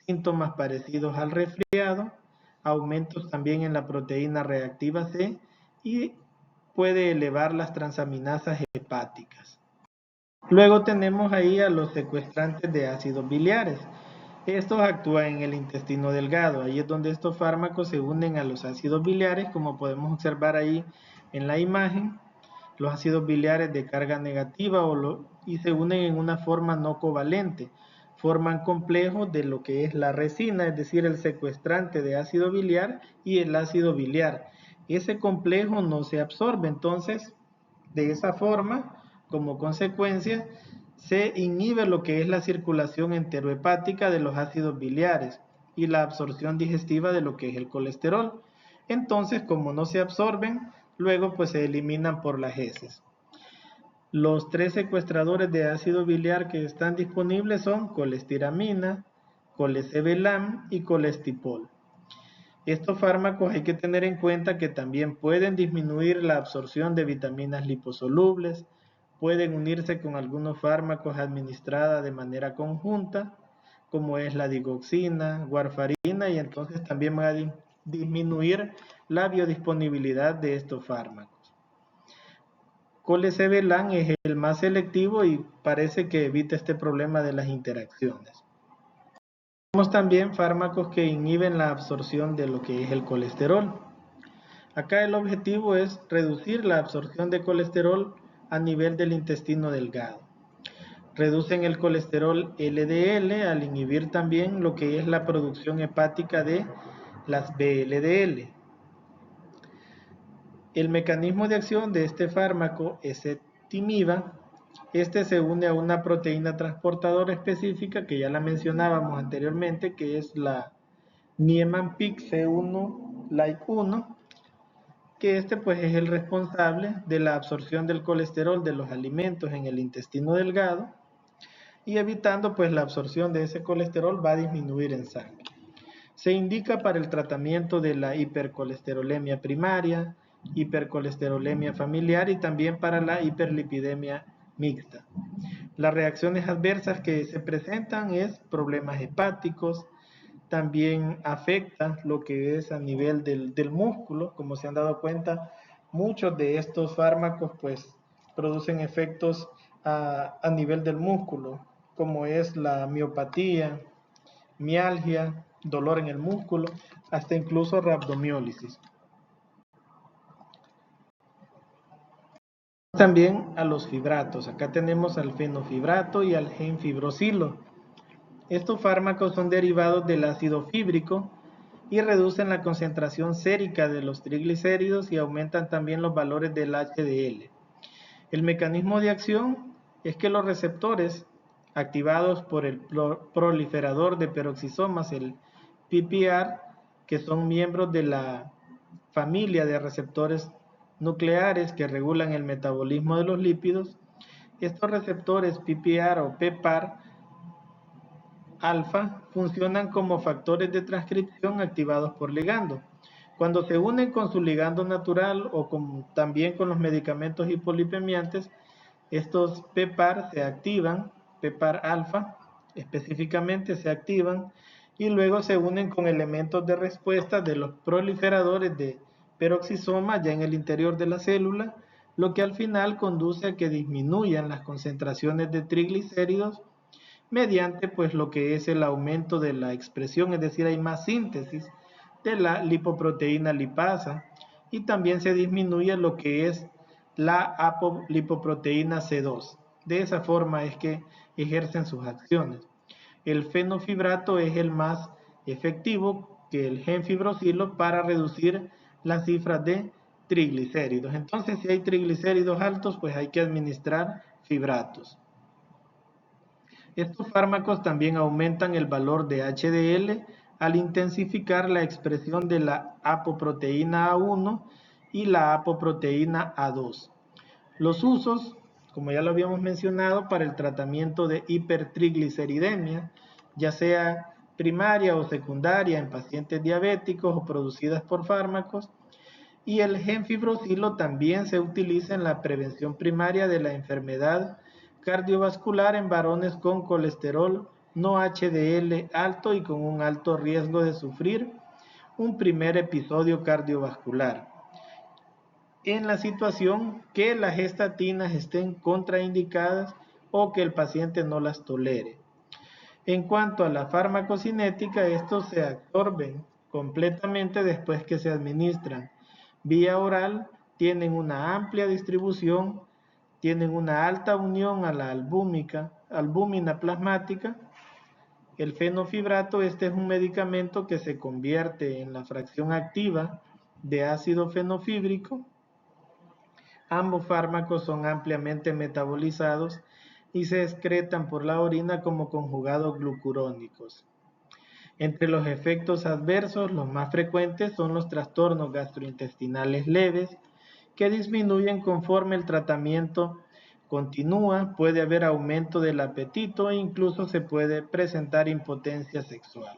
síntomas parecidos al resfriado, aumentos también en la proteína reactiva C y puede elevar las transaminasas hepáticas. Luego tenemos ahí a los secuestrantes de ácidos biliares. Estos actúan en el intestino delgado, ahí es donde estos fármacos se unen a los ácidos biliares, como podemos observar ahí en la imagen, los ácidos biliares de carga negativa y se unen en una forma no covalente, forman complejos de lo que es la resina, es decir, el secuestrante de ácido biliar y el ácido biliar. Ese complejo no se absorbe, entonces, de esa forma, como consecuencia, se inhibe lo que es la circulación enterohepática de los ácidos biliares y la absorción digestiva de lo que es el colesterol. Entonces, como no se absorben, luego pues se eliminan por las heces. Los 3 secuestradores de ácido biliar que están disponibles son colestiramina, colesevelam y colestipol. Estos fármacos hay que tener en cuenta que también pueden disminuir la absorción de vitaminas liposolubles, pueden unirse con algunos fármacos administrados de manera conjunta, como es la digoxina, warfarina, y entonces también va a disminuir la biodisponibilidad de estos fármacos. Colesevelam es el más selectivo y parece que evita este problema de las interacciones. Tenemos también fármacos que inhiben la absorción de lo que es el colesterol. Acá el objetivo es reducir la absorción de colesterol a nivel del intestino delgado. Reducen el colesterol LDL al inhibir también lo que es la producción hepática de las VLDL. El mecanismo de acción de este fármaco es ezetimiba. Este se une a una proteína transportadora específica que ya la mencionábamos anteriormente, que es la Niemann-Pick C1 like 1, que pues es el responsable de la absorción del colesterol de los alimentos en el intestino delgado, y evitando pues la absorción de ese colesterol va a disminuir en sangre. Se indica para el tratamiento de la hipercolesterolemia primaria, hipercolesterolemia familiar y también para la hiperlipidemia mixta. Las reacciones adversas que se presentan es problemas hepáticos, también afecta lo que es a nivel del músculo. Como se han dado cuenta, muchos de estos fármacos pues producen efectos a nivel del músculo, como es la miopatía, mialgia, dolor en el músculo, hasta incluso rhabdomiólisis. También a los fibratos. Acá tenemos al fenofibrato y al genfibrosilo. Estos fármacos son derivados del ácido fíbrico y reducen la concentración sérica de los triglicéridos y aumentan también los valores del HDL. El mecanismo de acción es que los receptores activados por el proliferador de peroxisomas, el PPR, que son miembros de la familia de receptores nucleares que regulan el metabolismo de los lípidos, estos receptores PPR o PPAR alfa funcionan como factores de transcripción activados por ligando. Cuando se unen con su ligando natural o también con los medicamentos hipolipemiantes, estos PPAR se activan, PPAR alfa específicamente se activan y luego se unen con elementos de respuesta de los proliferadores de peroxisoma ya en el interior de la célula, lo que al final conduce a que disminuyan las concentraciones de triglicéridos mediante pues lo que es el aumento de la expresión, es decir, hay más síntesis de la lipoproteína lipasa y también se disminuye lo que es la apolipoproteína C2. De esa forma es que ejercen sus acciones. El fenofibrato es el más efectivo que el genfibrosilo para reducir las cifras de triglicéridos. Entonces, si hay triglicéridos altos, pues hay que administrar fibratos. Estos fármacos también aumentan el valor de HDL al intensificar la expresión de la apoproteína A1 y la apoproteína A2. Los usos, como ya lo habíamos mencionado, para el tratamiento de hipertrigliceridemia, ya sea primaria o secundaria en pacientes diabéticos o producidas por fármacos, y el genfibrosilo también se utiliza en la prevención primaria de la enfermedad cardiovascular en varones con colesterol no HDL alto y con un alto riesgo de sufrir un primer episodio cardiovascular. En la situación que las estatinas estén contraindicadas o que el paciente no las tolere. En cuanto a la farmacocinética, estos se absorben completamente después que se administran vía oral, tienen una amplia distribución, tienen una alta unión a la albúmina plasmática. El fenofibrato, este es un medicamento que se convierte en la fracción activa de ácido fenofíbrico. Ambos fármacos son ampliamente metabolizados y se excretan por la orina como conjugados glucurónicos. Entre los efectos adversos, los más frecuentes son los trastornos gastrointestinales leves, que disminuyen conforme el tratamiento continúa, puede haber aumento del apetito e incluso se puede presentar impotencia sexual.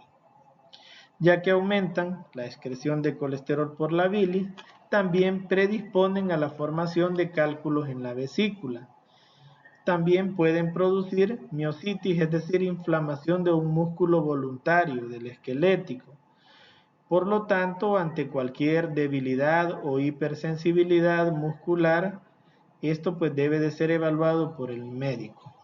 Ya que aumentan la excreción de colesterol por la bilis, también predisponen a la formación de cálculos en la vesícula. También pueden producir miositis, es decir, inflamación de un músculo voluntario, del esquelético. Por lo tanto, ante cualquier debilidad o hipersensibilidad muscular, esto pues debe de ser evaluado por el médico.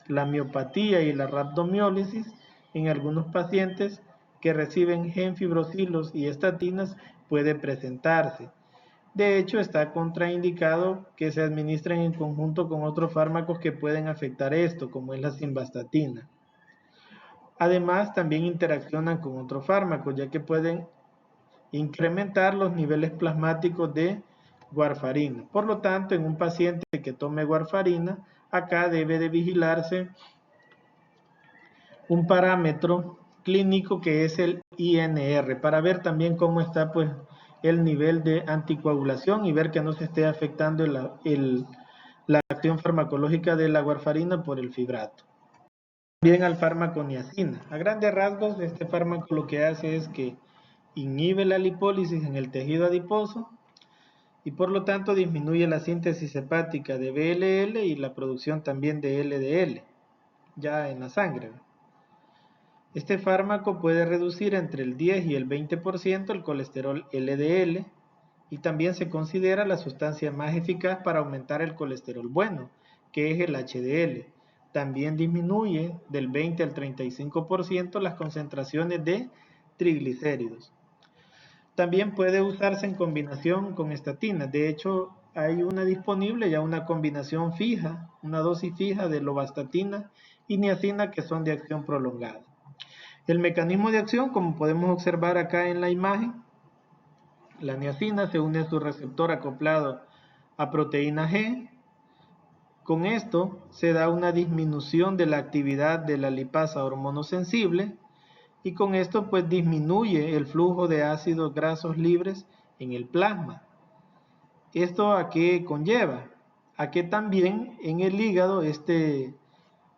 La miopatía y la rhabdomiólisis en algunos pacientes que reciben genfibrosilos y estatinas puede presentarse. De hecho, está contraindicado que se administren en conjunto con otros fármacos que pueden afectar esto, como es la simvastatina. Además, también interaccionan con otros fármacos, ya que pueden incrementar los niveles plasmáticos de warfarina. Por lo tanto, en un paciente que tome warfarina, acá debe de vigilarse un parámetro clínico que es el INR, para ver también cómo está pues el nivel de anticoagulación y ver que no se esté afectando la acción farmacológica de la warfarina por el fibrato. También al fármaco niacina. A grandes rasgos, este fármaco lo que hace es que inhibe la lipólisis en el tejido adiposo y por lo tanto disminuye la síntesis hepática de BLL y la producción también de LDL, ya en la sangre. Este fármaco puede reducir entre el 10 y el 20% el colesterol LDL y también se considera la sustancia más eficaz para aumentar el colesterol bueno, que es el HDL. También disminuye del 20 al 35% las concentraciones de triglicéridos. También puede usarse en combinación con estatinas. De hecho, hay una disponible ya una combinación fija, una dosis fija de lovastatina y niacina que son de acción prolongada. El mecanismo de acción, como podemos observar acá en la imagen, la niacina se une a su receptor acoplado a proteína G. Con esto se da una disminución de la actividad de la lipasa hormonosensible y con esto pues disminuye el flujo de ácidos grasos libres en el plasma. ¿Esto a qué conlleva? A que también en el hígado este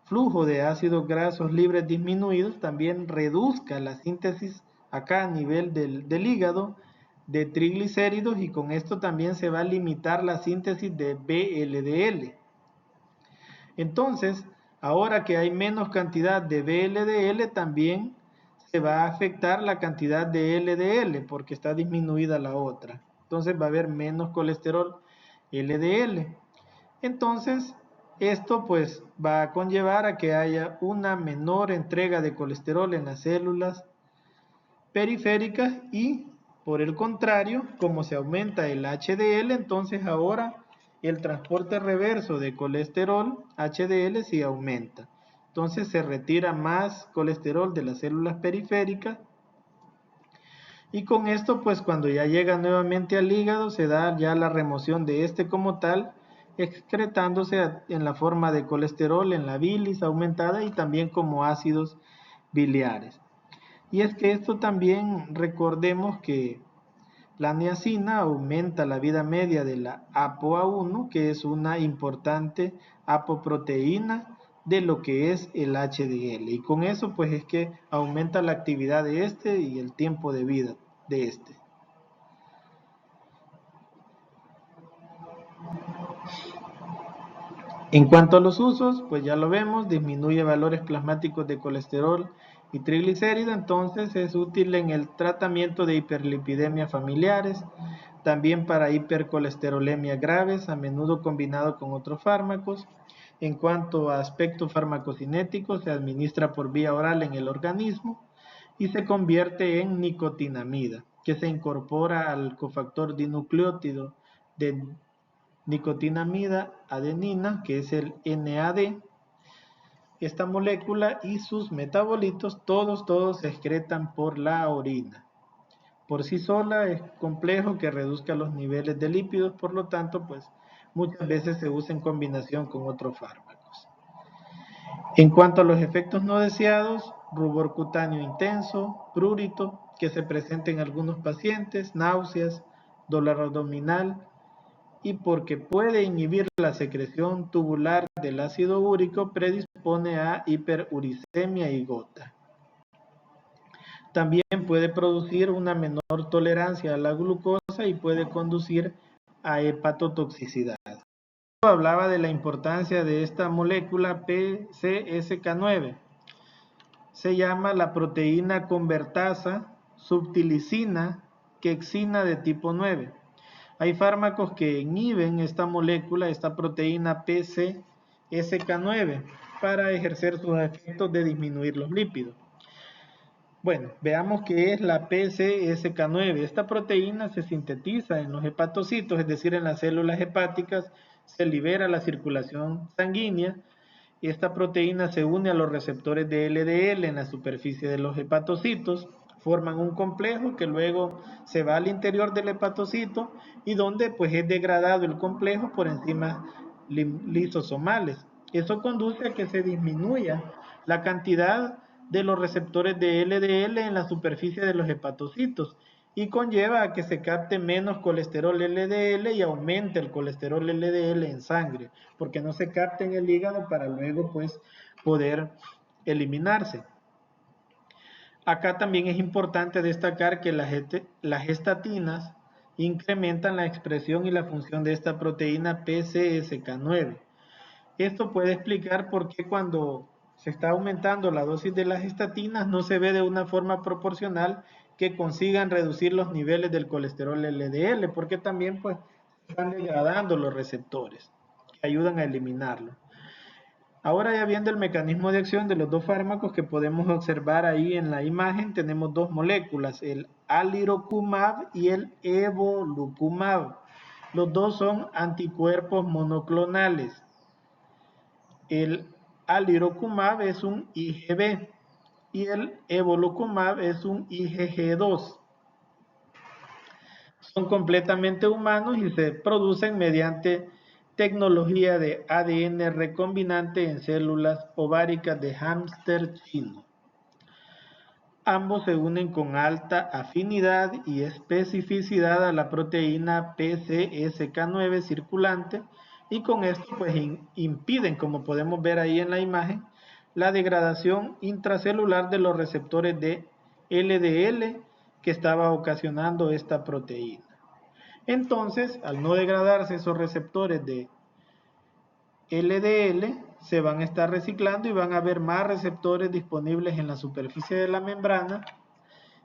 flujo de ácidos grasos libres disminuidos también reduzca la síntesis acá a nivel del hígado de triglicéridos y con esto también se va a limitar la síntesis de VLDL. Entonces, ahora que hay menos cantidad de VLDL, también se va a afectar la cantidad de LDL porque está disminuida la otra. Entonces va a haber menos colesterol LDL. Entonces, Esto pues va a conllevar a que haya una menor entrega de colesterol en las células periféricas y por el contrario, como se aumenta el HDL, entonces ahora el transporte reverso de colesterol HDL sí aumenta. Entonces se retira más colesterol de las células periféricas y con esto pues cuando ya llega nuevamente al hígado se da ya la remoción de este como tal, excretándose en la forma de colesterol en la bilis aumentada y también como ácidos biliares. Y es que esto también recordemos que la niacina aumenta la vida media de la ApoA1, que es una importante apoproteína de lo que es el HDL. Y con eso pues es que aumenta la actividad de este y el tiempo de vida de este. En cuanto a los usos, pues ya lo vemos, disminuye valores plasmáticos de colesterol y triglicéridos, entonces es útil en el tratamiento de hiperlipidemia familiares, también para hipercolesterolemia graves, a menudo combinado con otros fármacos. En cuanto a aspecto farmacocinético, se administra por vía oral en el organismo y se convierte en nicotinamida, que se incorpora al cofactor dinucleótido de nicotinamida adenina, que es el NAD. Esta molécula y sus metabolitos, todos se excretan por la orina. Por sí sola es complejo que reduzca los niveles de lípidos, por lo tanto, pues muchas veces se usa en combinación con otros fármacos. En cuanto a los efectos no deseados, rubor cutáneo intenso, prurito, que se presenta en algunos pacientes, náuseas, dolor abdominal, y porque puede inhibir la secreción tubular del ácido úrico, predispone a hiperuricemia y gota. También puede producir una menor tolerancia a la glucosa y puede conducir a hepatotoxicidad. Hablaba de la importancia de esta molécula PCSK9. Se llama la proteína convertasa subtilicina quexina de tipo 9. Hay fármacos que inhiben esta molécula, esta proteína PCSK9, para ejercer sus efectos de disminuir los lípidos. Bueno, veamos qué es la PCSK9. Esta proteína se sintetiza en los hepatocitos, es decir, en las células hepáticas, se libera a la circulación sanguínea y esta proteína se une a los receptores de LDL en la superficie de los hepatocitos, forman un complejo que luego se va al interior del hepatocito y donde pues es degradado el complejo por enzimas lisosomales. Eso conduce a que se disminuya la cantidad de los receptores de LDL en la superficie de los hepatocitos y conlleva a que se capte menos colesterol LDL y aumente el colesterol LDL en sangre, porque no se capta en el hígado para luego pues poder eliminarse. Acá también es importante destacar que las estatinas incrementan la expresión y la función de esta proteína PCSK9. Esto puede explicar por qué cuando se está aumentando la dosis de las estatinas no se ve de una forma proporcional que consigan reducir los niveles del colesterol LDL, porque también pues están degradando los receptores que ayudan a eliminarlo. Ahora ya viendo el mecanismo de acción de los dos fármacos que podemos observar ahí en la imagen, tenemos dos moléculas, el alirocumab y el evolucumab. Los dos son anticuerpos monoclonales. El alirocumab es un IgB y el evolucumab es un IgG2. Son completamente humanos y se producen mediante tecnología de ADN recombinante en células ováricas de hámster chino. Ambos se unen con alta afinidad y especificidad a la proteína PCSK9 circulante y con esto pues impiden, como podemos ver ahí en la imagen, la degradación intracelular de los receptores de LDL que estaba ocasionando esta proteína. Entonces, al no degradarse esos receptores de LDL, se van a estar reciclando y van a haber más receptores disponibles en la superficie de la membrana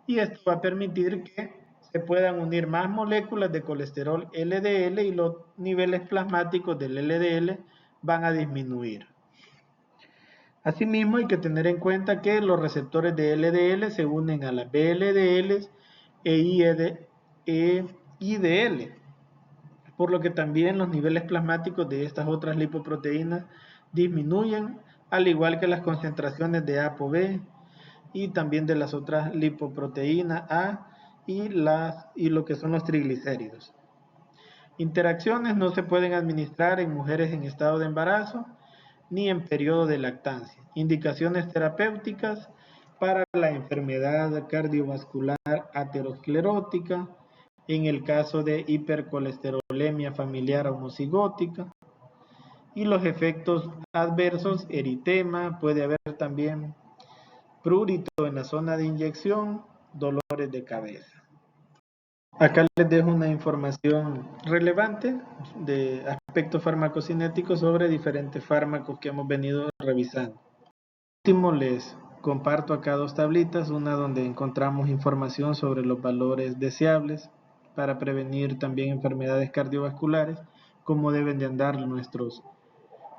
y esto va a permitir que se puedan unir más moléculas de colesterol LDL y los niveles plasmáticos del LDL van a disminuir. Asimismo, hay que tener en cuenta que los receptores de LDL se unen a las VLDL e IDL, por lo que también los niveles plasmáticos de estas otras lipoproteínas disminuyen, al igual que las concentraciones de ApoB y también de las otras lipoproteínas A y lo que son los triglicéridos. Interacciones no se pueden administrar en mujeres en estado de embarazo ni en periodo de lactancia. Indicaciones terapéuticas para la enfermedad cardiovascular aterosclerótica, en el caso de hipercolesterolemia familiar homocigótica, y los efectos adversos, eritema, puede haber también prurito en la zona de inyección, dolores de cabeza. Acá les dejo una información relevante de aspectos farmacocinéticos sobre diferentes fármacos que hemos venido revisando. Por último, les comparto acá dos tablitas, una donde encontramos información sobre los valores deseables para prevenir también enfermedades cardiovasculares, cómo deben de andar nuestros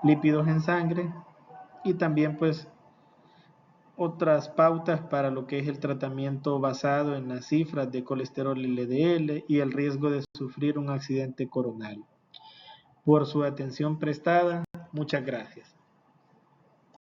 lípidos en sangre y también pues otras pautas para lo que es el tratamiento basado en las cifras de colesterol LDL y el riesgo de sufrir un accidente coronario. Por su atención prestada, muchas gracias.